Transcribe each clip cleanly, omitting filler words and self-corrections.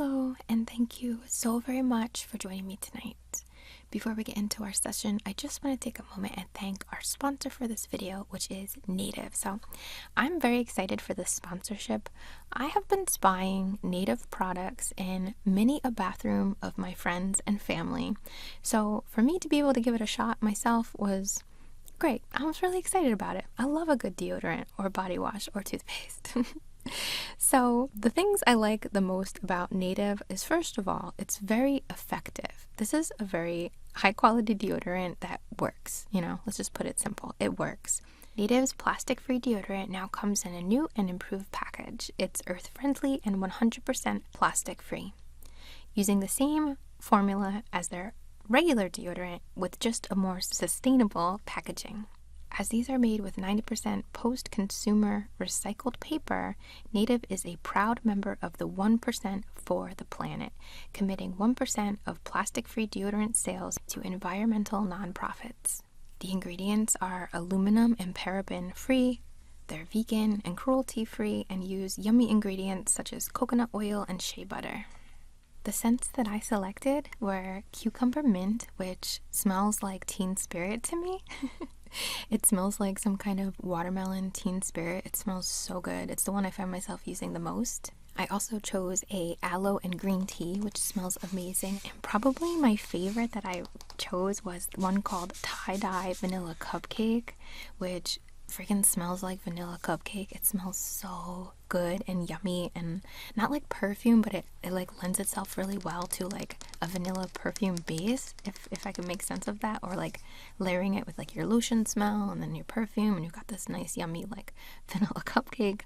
Hello, and thank you so very much for joining me tonight. Before we get into our session, I just want to take a moment and thank our sponsor for this video, which is Native. So I'm very excited for this sponsorship. I have been spying Native products in many a bathroom of my friends and family. So for me to be able to give it a shot myself was great. I was really excited about it. I love a good deodorant or body wash or toothpaste. So the things I like the most about Native is, first of all, it's very effective. This is a very high quality deodorant that works. Let's just put it simple. It works. Native's plastic-free deodorant now comes in a new and improved package. It's earth-friendly and 100% plastic-free, using the same formula as their regular deodorant with just a more sustainable packaging. As these are made with 90% post-consumer recycled paper, Native is a proud member of the 1% for the planet, committing 1% of plastic-free deodorant sales to environmental nonprofits. The ingredients are aluminum and paraben-free, they're vegan and cruelty-free, and use yummy ingredients such as coconut oil and shea butter. The scents that I selected were cucumber mint, which smells like teen spirit to me. It smells like some kind of watermelon teen spirit. It smells so good. It's the one I find myself using the most. I also chose a aloe and green tea, which smells amazing. And probably my favorite that I chose was one called tie-dye vanilla cupcake, which freaking smells like vanilla cupcake. It smells so good and yummy, and not like perfume, but it like lends itself really well to like a vanilla perfume base, if I can make sense of that, or like layering it with like your lotion smell and then your perfume, and you've got this nice yummy like vanilla cupcake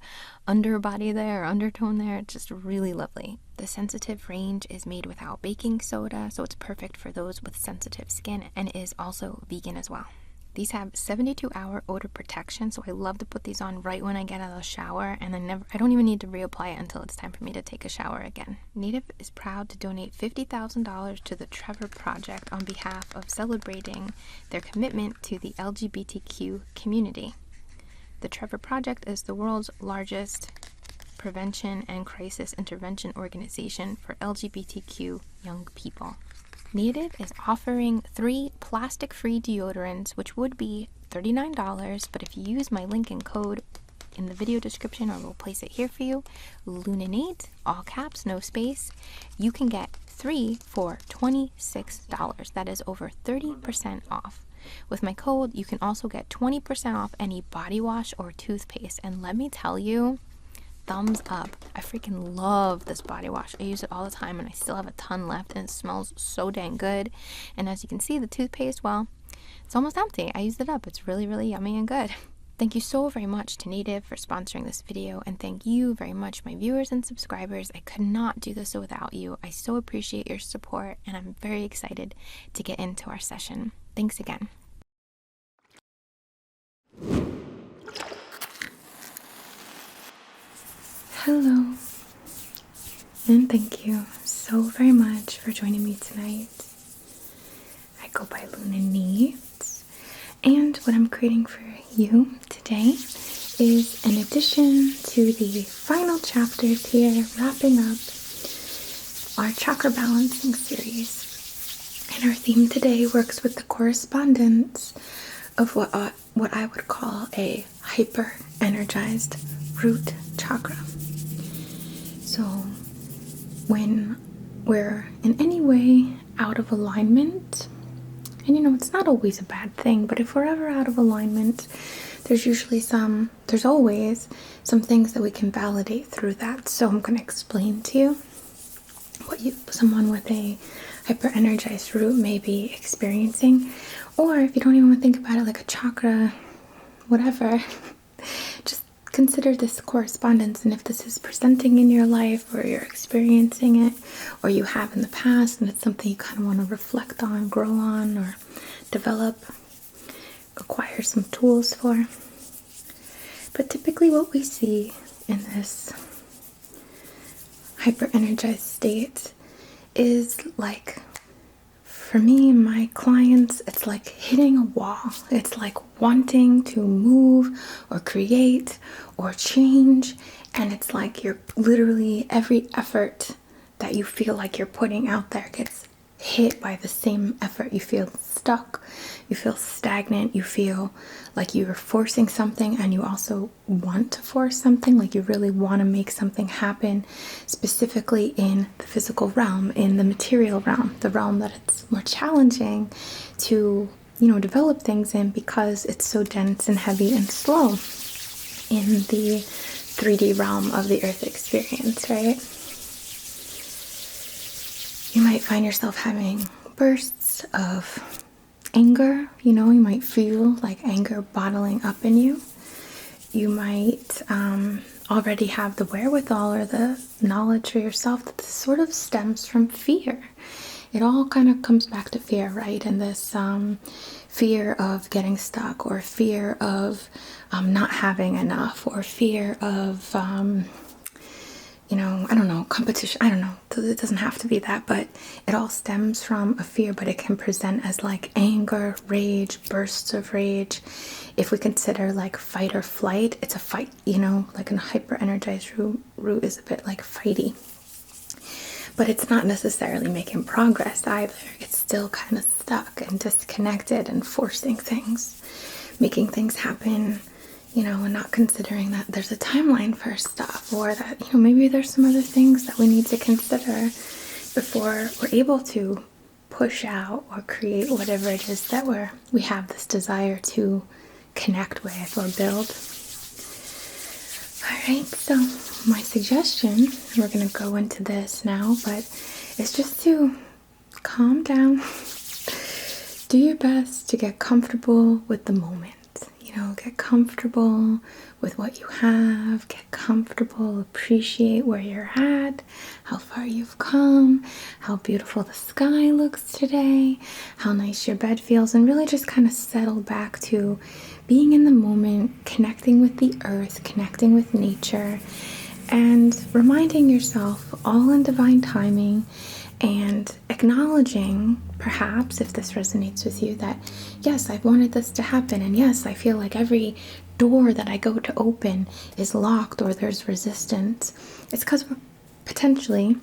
underbody there, or undertone there. It's just really lovely. The sensitive range is made without baking soda, so it's perfect for those with sensitive skin, and is also vegan as well. These have 72-hour odor protection, so I love to put these on right when I get out of the shower, and I don't even need to reapply it until it's time for me to take a shower again. Native is proud to donate $50,000 to the Trevor Project on behalf of celebrating their commitment to the LGBTQ community. The Trevor Project is the world's largest prevention and crisis intervention organization for LGBTQ young people. Native is offering 3 plastic-free deodorants, which would be $39, but if you use my link and code in the video description, or we'll place it here for you, Luninate, all caps, no space, you can get 3 for $26. That is over 30% off. With my code, you can also get 20% off any body wash or toothpaste, and let me tell you, thumbs up. I freaking love this body wash. I use it all the time, and I still have a ton left, and it smells so dang good. And as you can see, the toothpaste, well, it's almost empty. I used it up. It's really, really yummy and good. Thank you so very much to Native for sponsoring this video, and thank you very much, my viewers and subscribers. I could not do this without you. I so appreciate your support, and I'm very excited to get into our session. Thanks again. Hello, and thank you so very much for joining me tonight. I go by Luninate, and what I'm creating for you today is an addition to the final chapters here, wrapping up our Chakra Balancing series. And our theme today works with the correspondence of what I would call a hyper-energized root chakra. So when we're in any way out of alignment, and it's not always a bad thing, but if we're ever out of alignment, there's always some things that we can validate through that. So I'm going to explain to you what someone with a hyper-energized root may be experiencing, or if you don't even want to think about it like a chakra, whatever, just consider this correspondence, and if this is presenting in your life, or you're experiencing it, or you have in the past, and it's something you kind of want to reflect on, grow on, or develop, acquire some tools for. But typically what we see in this hyper-energized state is like, for me and my clients, it's like hitting a wall. It's like wanting to move or create or change, and it's like you're literally, every effort that you feel like you're putting out there gets hit by the same effort. You feel stuck, you feel stagnant, you feel like you're forcing something, and you also want to force something, like you really want to make something happen, specifically in the physical realm, in the material realm, the realm that it's more challenging to, develop things in because it's so dense and heavy and slow in the 3D realm of the earth experience, right? You might find yourself having bursts of anger, you might feel like anger bottling up in you. You might already have the wherewithal or the knowledge for yourself that this sort of stems from fear. It all kind of comes back to fear, right? And this fear of getting stuck, or fear of not having enough, or fear of I don't know, competition. I don't know. It doesn't have to be that, but it all stems from a fear, but it can present as like anger, rage, bursts of rage. If we consider like fight or flight, it's a fight, like a hyper energized root is a bit like fighty. But it's not necessarily making progress either. It's still kind of stuck and disconnected and forcing things, making things happen, and not considering that there's a timeline for stuff, or that, maybe there's some other things that we need to consider before we're able to push out or create whatever it is that we have this desire to connect with or build. Alright, so my suggestion, we're going to go into this now, but it's just to calm down, do your best to get comfortable with the moment. Get comfortable with what you have, get comfortable, appreciate where you're at, how far you've come, how beautiful the sky looks today, how nice your bed feels, and really just kind of settle back to being in the moment, connecting with the earth, connecting with nature, and reminding yourself all in divine timing, and acknowledging, perhaps, if this resonates with you, that yes, I've wanted this to happen, and yes, I feel like every door that I go to open is locked or there's resistance. It's because we're potentially,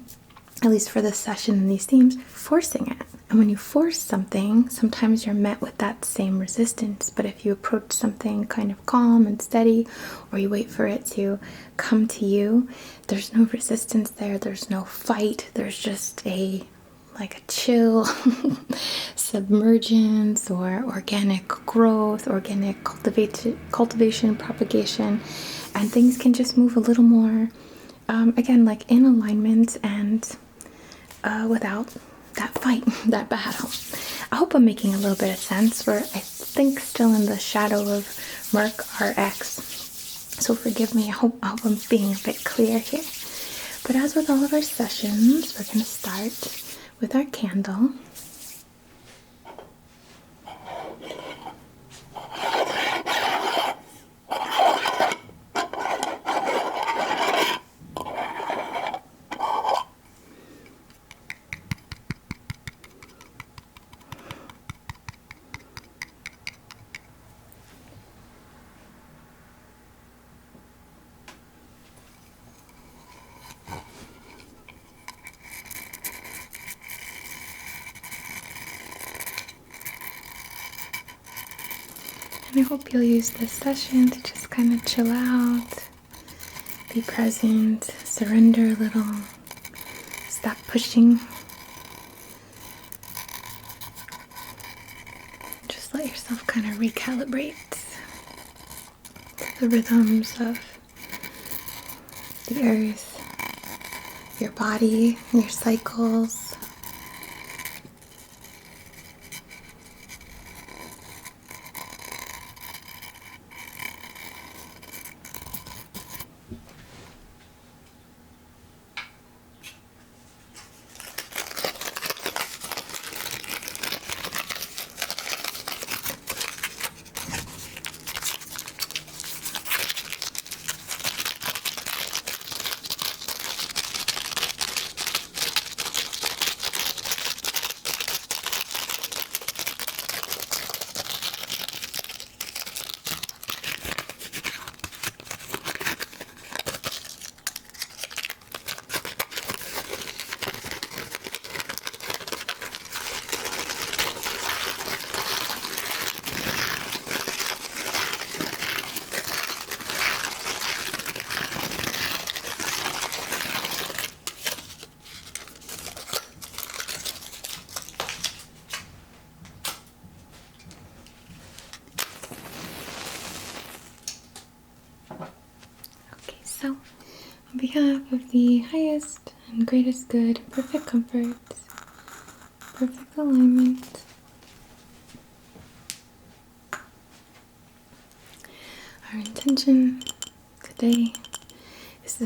at least for this session and these themes, forcing it. And when you force something, sometimes you're met with that same resistance. But if you approach something kind of calm and steady, or you wait for it to come to you, there's no resistance there, there's no fight, there's just a chill submergence, or organic growth, organic cultivation, propagation, and things can just move a little more, again, like in alignment and without that fight, that battle. I hope I'm making a little bit of sense. We're, I think, still in the shadow of Merc RX, so forgive me. I hope I'm being a bit clear here. But as with all of our sessions, we're going to start with our candle. And I hope you'll use this session to just kind of chill out, be present, surrender a little, stop pushing. Just let yourself kind of recalibrate to the rhythms of the earth, your body, your cycles. So, on behalf of the highest and greatest good, perfect comfort, perfect alignment, our intention today is to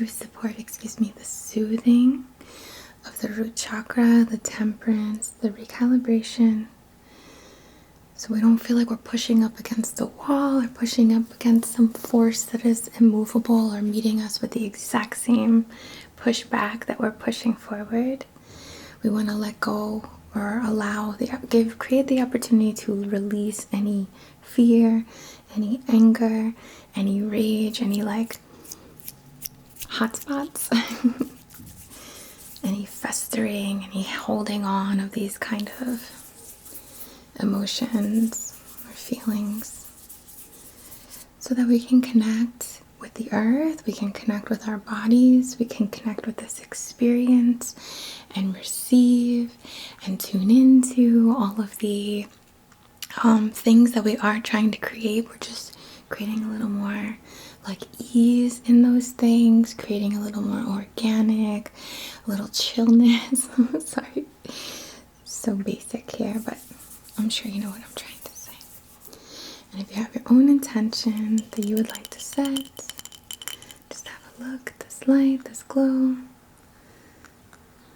support the soothing of the root chakra, the temperance, the recalibration, so we don't feel like we're pushing up against the wall or pushing up against some force that is immovable or meeting us with the exact same pushback that we're pushing forward. We want to let go or create the opportunity to release any fear, any anger, any rage, any hot spots, any festering, any holding on of these kind of emotions or feelings, so that we can connect with the earth, we can connect with our bodies, we can connect with this experience and receive and tune into all of the things that we are trying to create. We're just creating a little more ease in those things, creating a little more organic, a little chillness. Sorry, so basic here, but I'm sure you know what I'm trying to say. And if you have your own intention that you would like to set, just have a look at this light, this glow,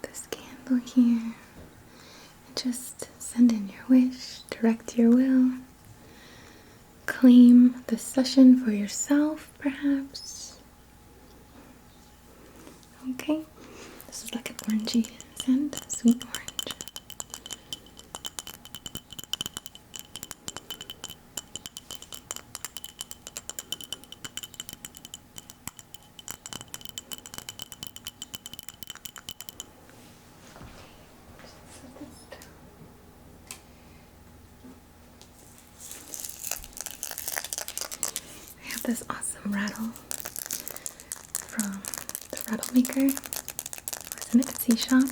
this candle here, and just send in your wish, direct your will, claim the session for yourself, perhaps. Okay, this is like an orangey scent, sweet orange. This awesome rattle from the Rattle maker. It's an Etsy shop.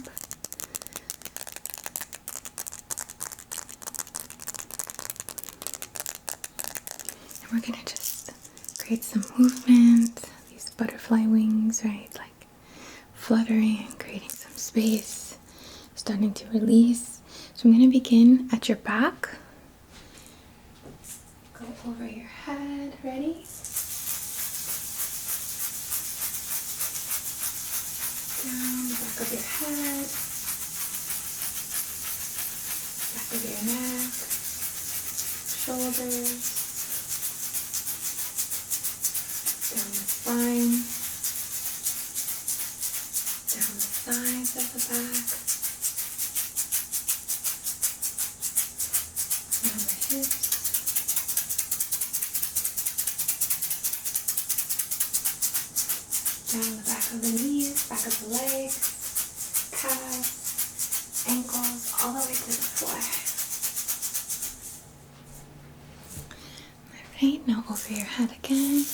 And we're gonna just create some movement, these butterfly wings, right? Like fluttering, creating some space, starting to release. So I'm gonna begin at your back. Go over your head, ready? Down the back of your head, back of your neck, shoulders, down the spine, down the sides of the back, down the hips, down the back of the knees, back of the legs, calves, ankles, all the way to the floor. Alright, now over your head again.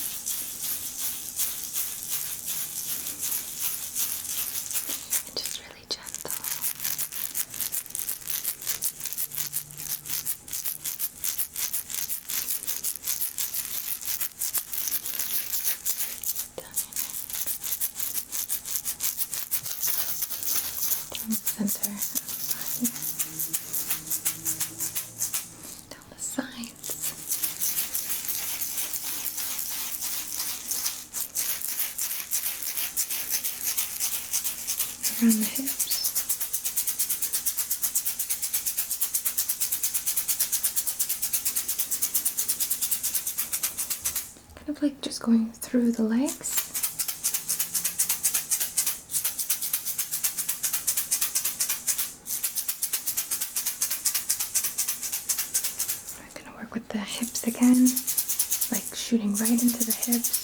And just really gentle. Center, down the sides, around the hips, kind of like just going through the legs. With the hips again, like shooting right into the hips.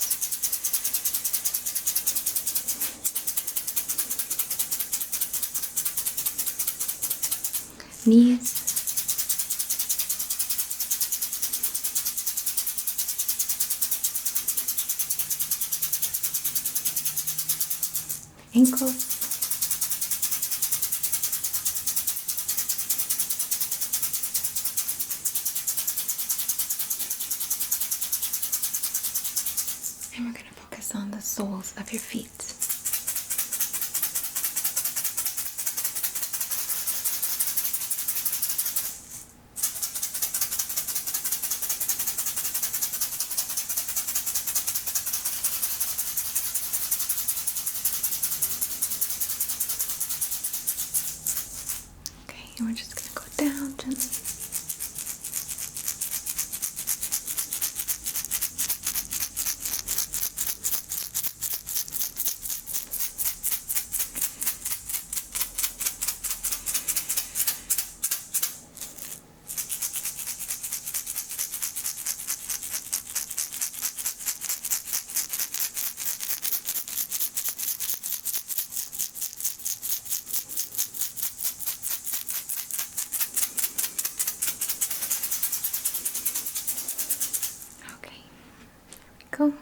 Knees. Ankles. And we're going to focus on the soles of your feet. Okay, and we're just going to go down gently. Okay, there we go.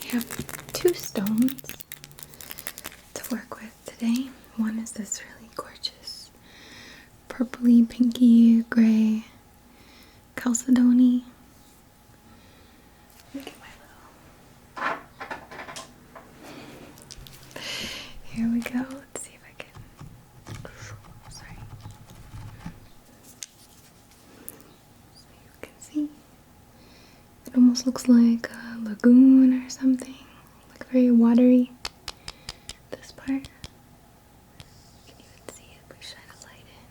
We have two stones to work with today. One is this really gorgeous purpley, pinky, gray chalcedony. Let me get my little... Here we go. Let's see if I can... Sorry. So you can see. It almost looks like a lagoon or something. Like very watery. This part. You can even see it if we shine a light in.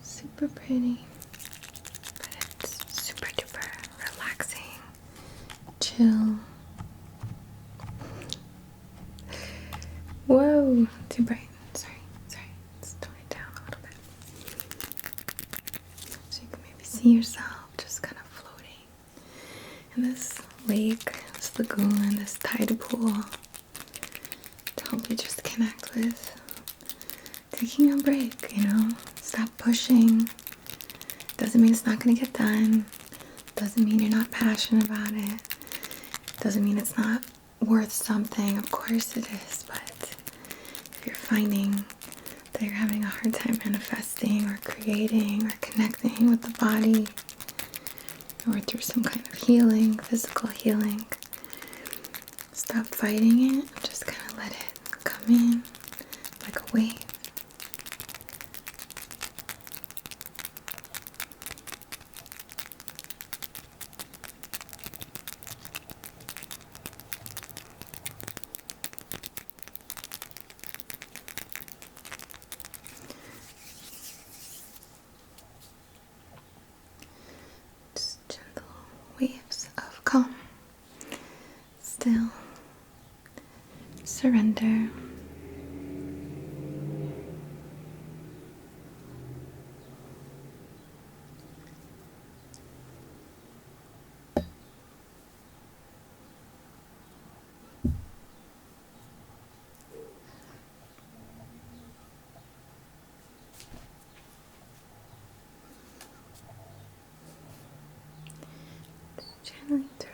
Super pretty, but it's super duper relaxing, chill. Whoa, too bright. Sorry. Let's tone it down a little bit. So you can maybe see yourself just kind of floating in this lake, this lagoon, this tide pool to help you just connect with taking a break, Stop pushing. Doesn't mean it's not going to get done. Doesn't mean you're not passionate about it. Doesn't mean it's not worth something. Of course it is, but if you're finding that you're having a hard time manifesting or creating or connecting with the body or through some kind of healing, physical healing, stop fighting it. Just kind of let it come in like a wave. Waves of calm, still, surrender. Channeling through.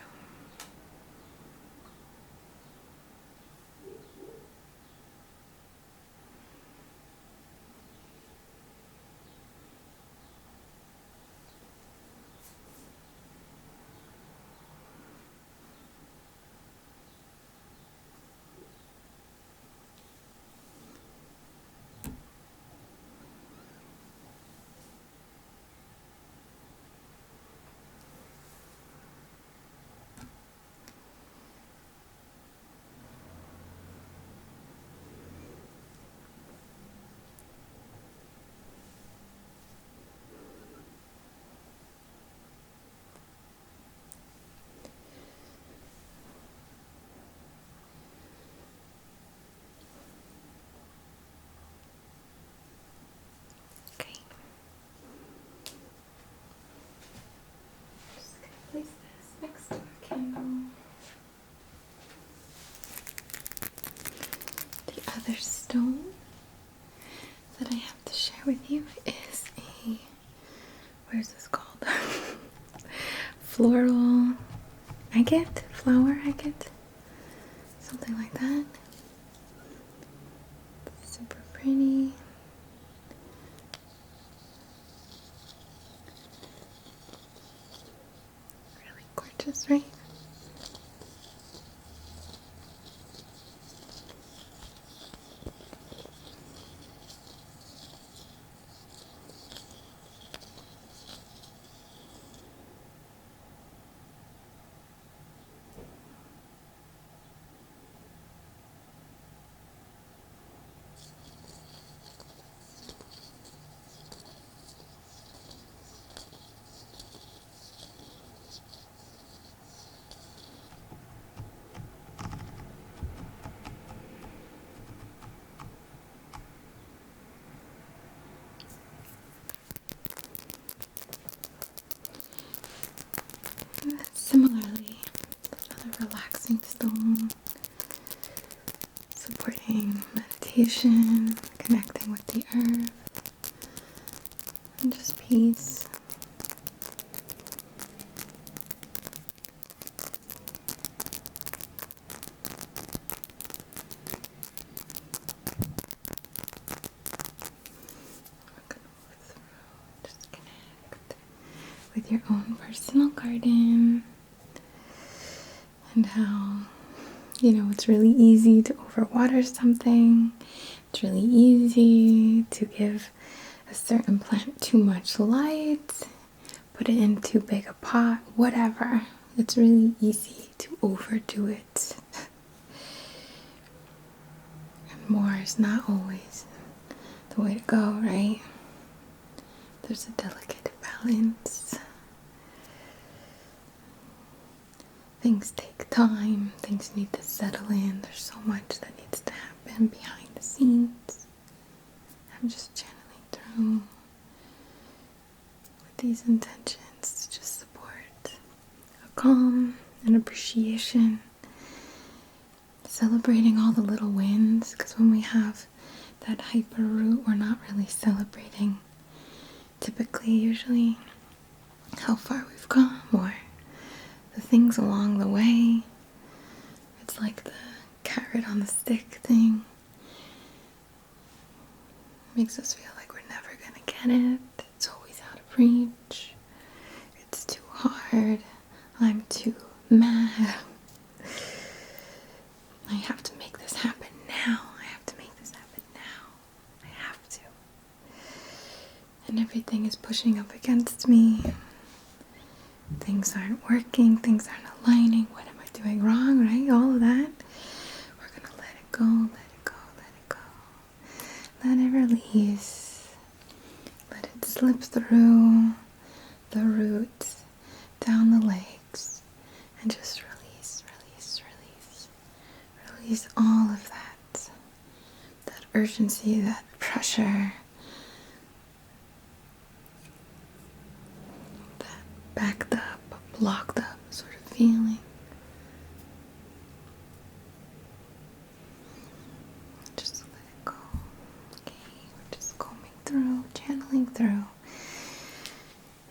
Okay. Just gonna place this next to a candle. The other stone that I have to share with you is what is this called? Floral agate? Flower agate? Something like that. pretty. Really gorgeous, right? Similarly, another relaxing stone, supporting meditation, connecting with the earth, and just peace. Just connect with your own personal garden and how, it's really easy to overwater something. It's really easy to give a certain plant too much light, put it in too big a pot, whatever. It's really easy to overdo it. And more is not always the way to go, right? There's a delicate balance. Things take time, things need to settle in. There's so much that needs to happen behind the scenes. I'm just channeling through with these intentions to just support a calm and appreciation, celebrating all the little wins, because when we have that hyper root, we're not really celebrating typically, usually, how far we've come or the things along the way. It's like the carrot on the stick thing. Makes us feel like we're never gonna get it. It's always out of reach. It's too hard. I'm too mad. I have to make this happen now. I have to make this happen now. I have to. And everything is pushing up against me. Things aren't working, things aren't aligning. What am I doing wrong, right? All of that. We're gonna let it go, let it go, let it go. Let it release. Let it slip through the roots, down the legs, and just release, release, release. Release all of that. That urgency, that pressure. Backed up, blocked up sort of feeling. Just let it go. Okay, we're just combing through, channeling through, and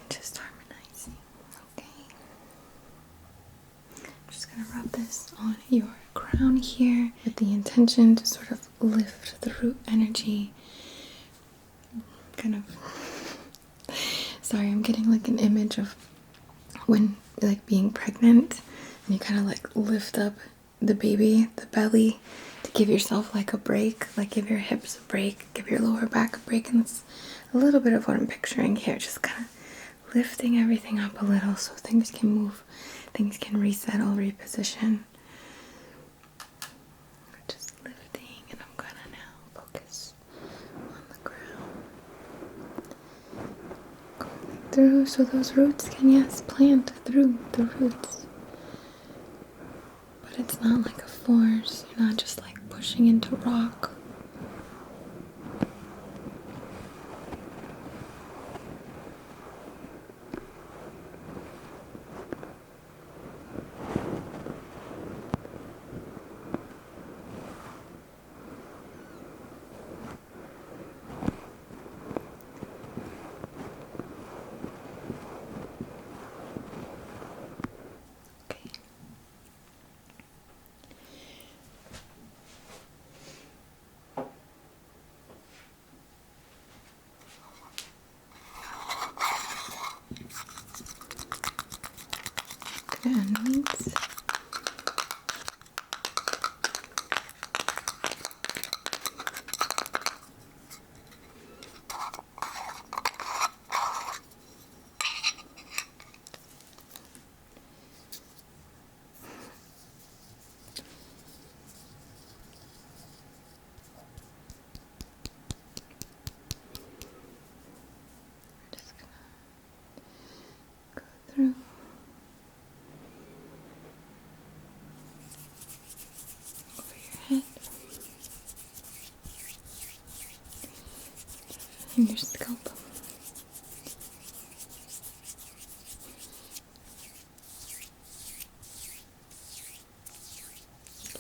just harmonizing. Okay. I'm just gonna rub this on your crown here with the intention to sort of lift the root energy. Kind of. Sorry, I'm getting like an image of when like being pregnant and you kind of like lift up the baby, the belly, to give yourself like a break, like give your hips a break, give your lower back a break. And that's a little bit of what I'm picturing here, just kind of lifting everything up a little so things can move, things can resettle, reposition. We're just lifting, and I'm gonna now focus on the ground. Through so those roots can, yes, plant through the roots, but it's not like a force. You're not just like pushing into rock.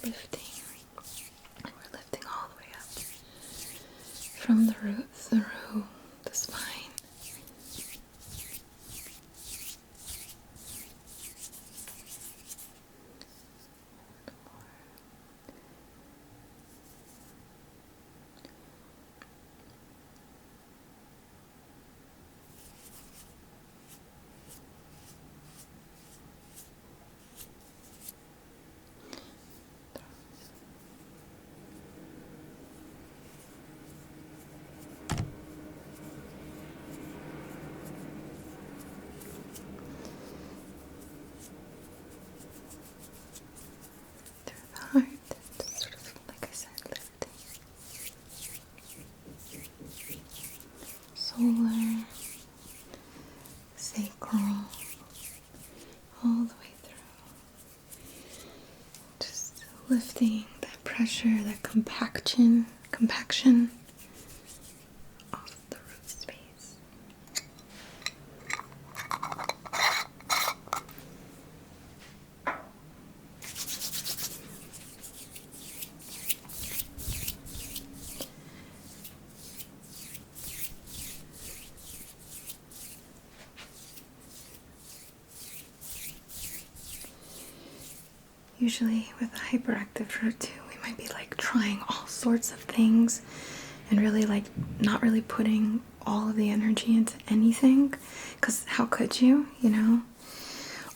lifting. And we're lifting all the way up from the roots through the spine. Heart, sort of like I said, lifting. Solar, sacral, all the way through. Just lifting that pressure, that compaction off the root space. Usually with a hyperactive root too, we might be like trying all sorts of things and really like not really putting all of the energy into anything, because how could you,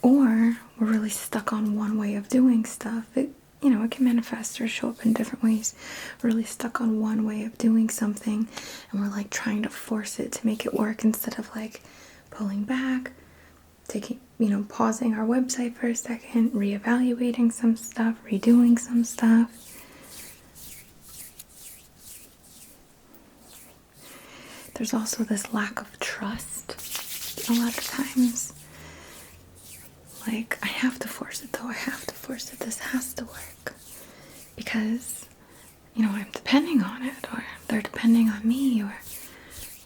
Or we're really stuck on one way of doing stuff. It can manifest or show up in different ways. We're really stuck on one way of doing something and we're like trying to force it to make it work instead of like pulling back, taking, pausing our website for a second, reevaluating some stuff, redoing some stuff. There's also this lack of trust a lot of times. Like, I have to force it though, I have to force it, this has to work. Because, I'm depending on it, or they're depending on me, or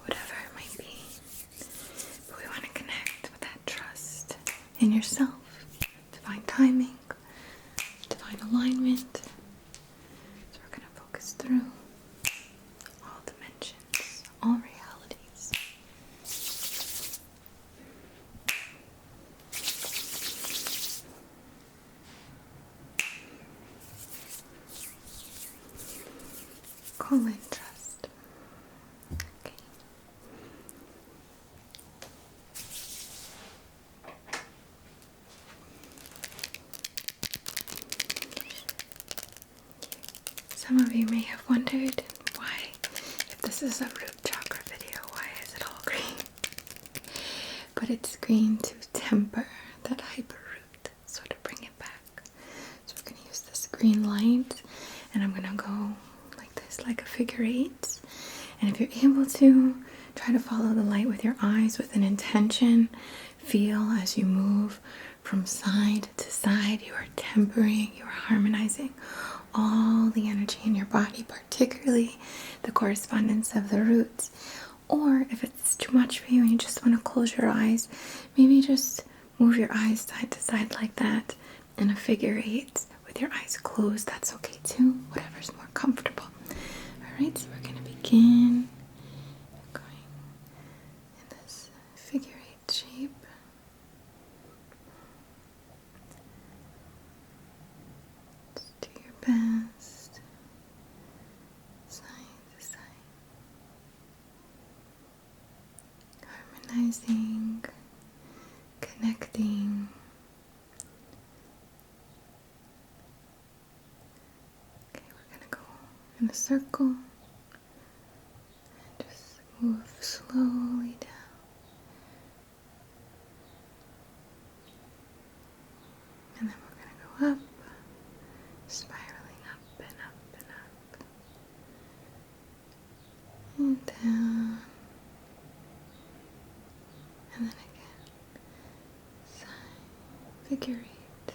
whatever it might be. But we want to connect with that trust in yourself, divine timing, divine alignment. So we're going to focus through all dimensions, all realities. Call in trust. Okay. Some of you may have wondered why, if this is a root chakra video, why is it all green? But it's green to temper that hyper root, sort of bring it back. So we're going to use this green light, and I'm going to go like this, like a figure eight. And if you're able to, try to follow the light with your eyes with an intention. Feel as you move from side to side, you are tempering, you are harmonizing all the energy in your body, particularly the correspondence of the roots. Or if it's too much for you and you just want to close your eyes, maybe just move your eyes side to side like that in a figure eight with your eyes closed. That's okay too, whatever's more comfortable. Alright, so we're going to begin going in this figure eight shape. Just do your best, side to side, harmonizing, connecting. Okay, we're going to go in a circle and just move slowly down. And then we're going to go up, spiraling up and up and up. And down. And then again. Side, figure eight.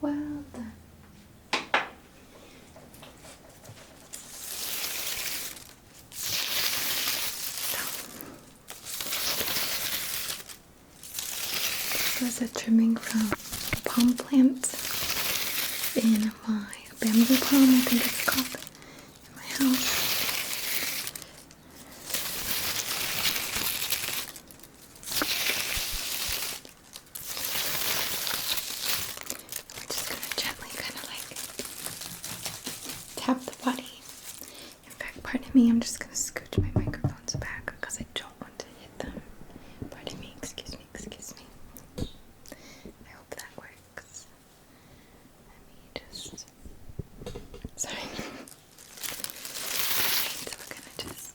Well done. This was a trimming from a palm plant in my bamboo palm, I think it's called, in my house. We're just gonna gently kind of like tap the body. In fact, pardon me, I'm just gonna scooch my microphones back because I don't want to hit them. Pardon me, excuse me, excuse me. I hope that works. Let me just. Sorry. Alright, so we're gonna just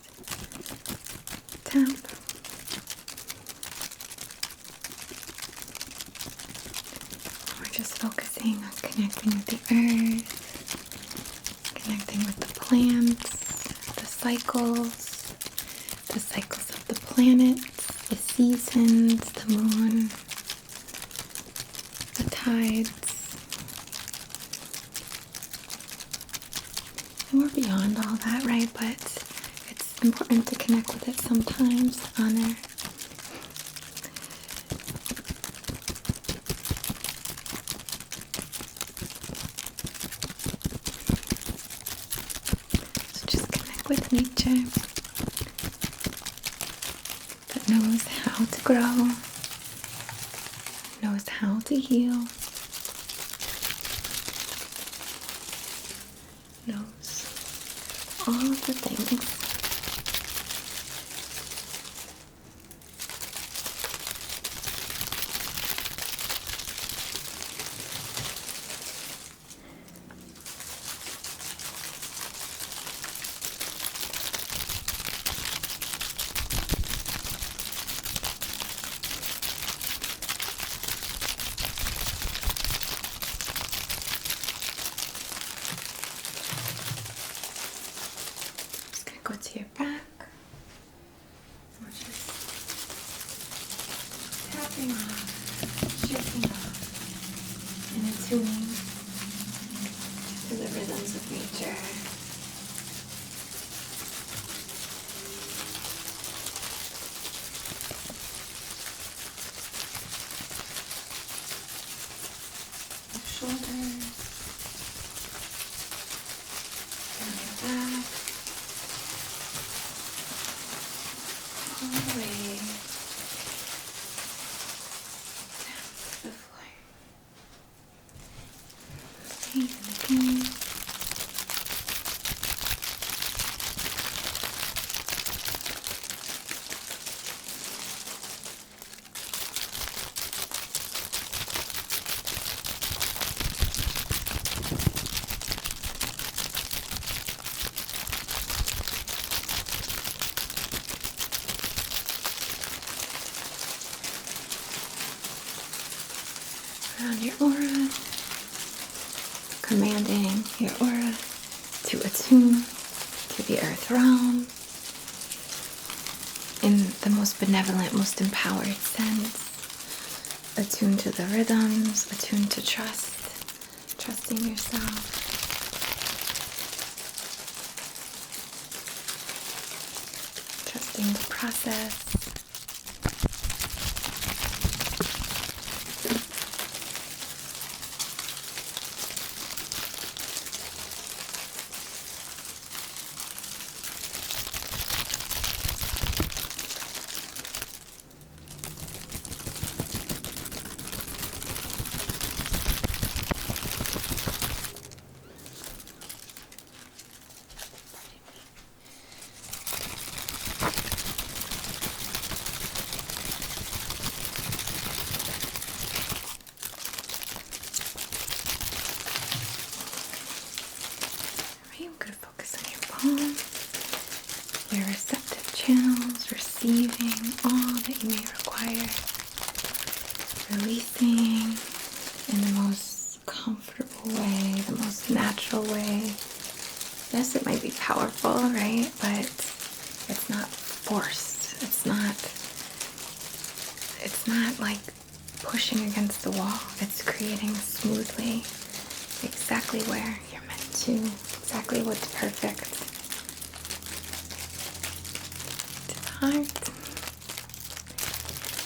tap. We're just focusing on connecting with the earth, connecting with the plants, the cycles of the planets, the seasons, the moon, the tides. And we're beyond all that, right? But it's important to connect with it sometimes, honor. So just connect with nature that knows how to grow, knows how to heal, knows all of the things. Go to your back. We're just tapping off, shaking off, and attuning to the rhythms of nature. Your shoulders, and your back. All the way down to the floor. Breathe again. Around your aura, commanding your aura to attune to the earth realm in the most benevolent, most empowered sense. Attune to the rhythms, attune to trusting yourself. Trusting the process. Your receptive channels, receiving all that you may require, releasing in the most comfortable way, the most natural way. Yes, it might be powerful, right? But it's not forced. It's not like pushing against the wall. It's creating smoothly exactly where you're meant to, exactly what's perfect. To the heart,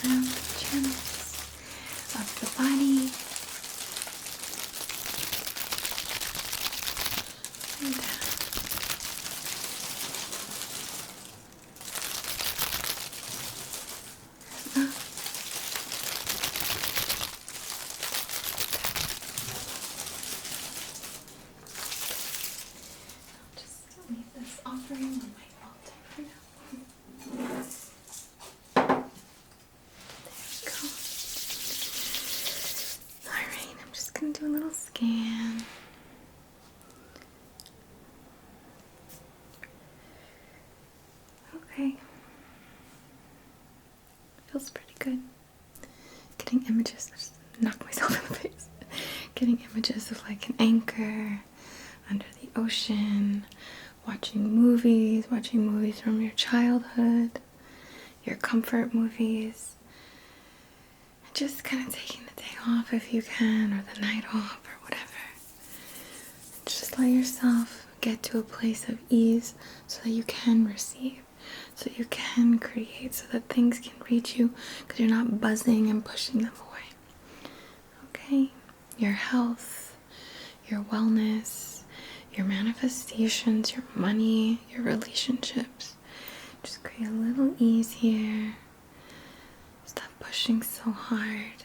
around the channels of the body, and down. Leave this offering on my altar for now. There we go. Alright, I'm just going to do a little scan. Okay. Feels pretty good. Getting images. I just knocked myself in the face. Getting images of like an anchor under the ocean. Watching movies from your childhood, your comfort movies, and just kind of taking the day off if you can, or the night off, or whatever. Just let yourself get to a place of ease so that you can receive, so that you can create, so that things can reach you because you're not buzzing and pushing them away. Okay? Your health, your wellness, your manifestations, your money, your relationships. Just create a little ease here. Stop pushing so hard.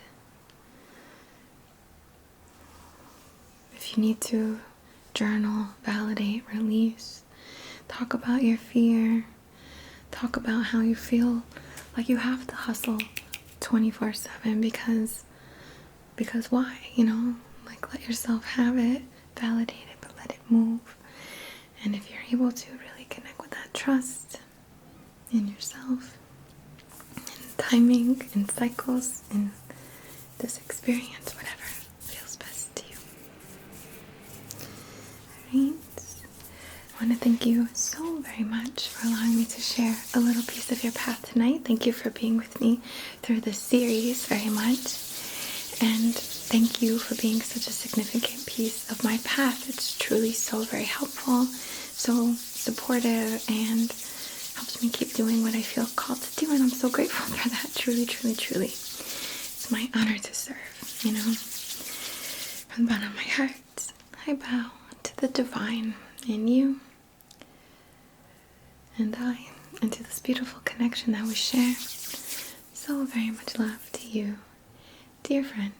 If you need to journal, validate, release, talk about your fear, talk about how you feel like you have to hustle 24/7 because why, like let yourself have it, validate it, but let it move. And if you're able to really connect with that trust in yourself, in timing, in cycles, in this experience, whatever feels best to you. Alright. I want to thank you so very much for allowing me to share a little piece of your path tonight. Thank you for being with me through this series very much. And thank you for being such a significant piece of my path. It's truly so very helpful, so supportive, and helps me keep doing what I feel called to do. And I'm so grateful for that. Truly, truly, truly. It's my honor to serve, From the bottom of my heart, I bow to the divine in you and I, and to this beautiful connection that we share. So very much love to you, dear friend.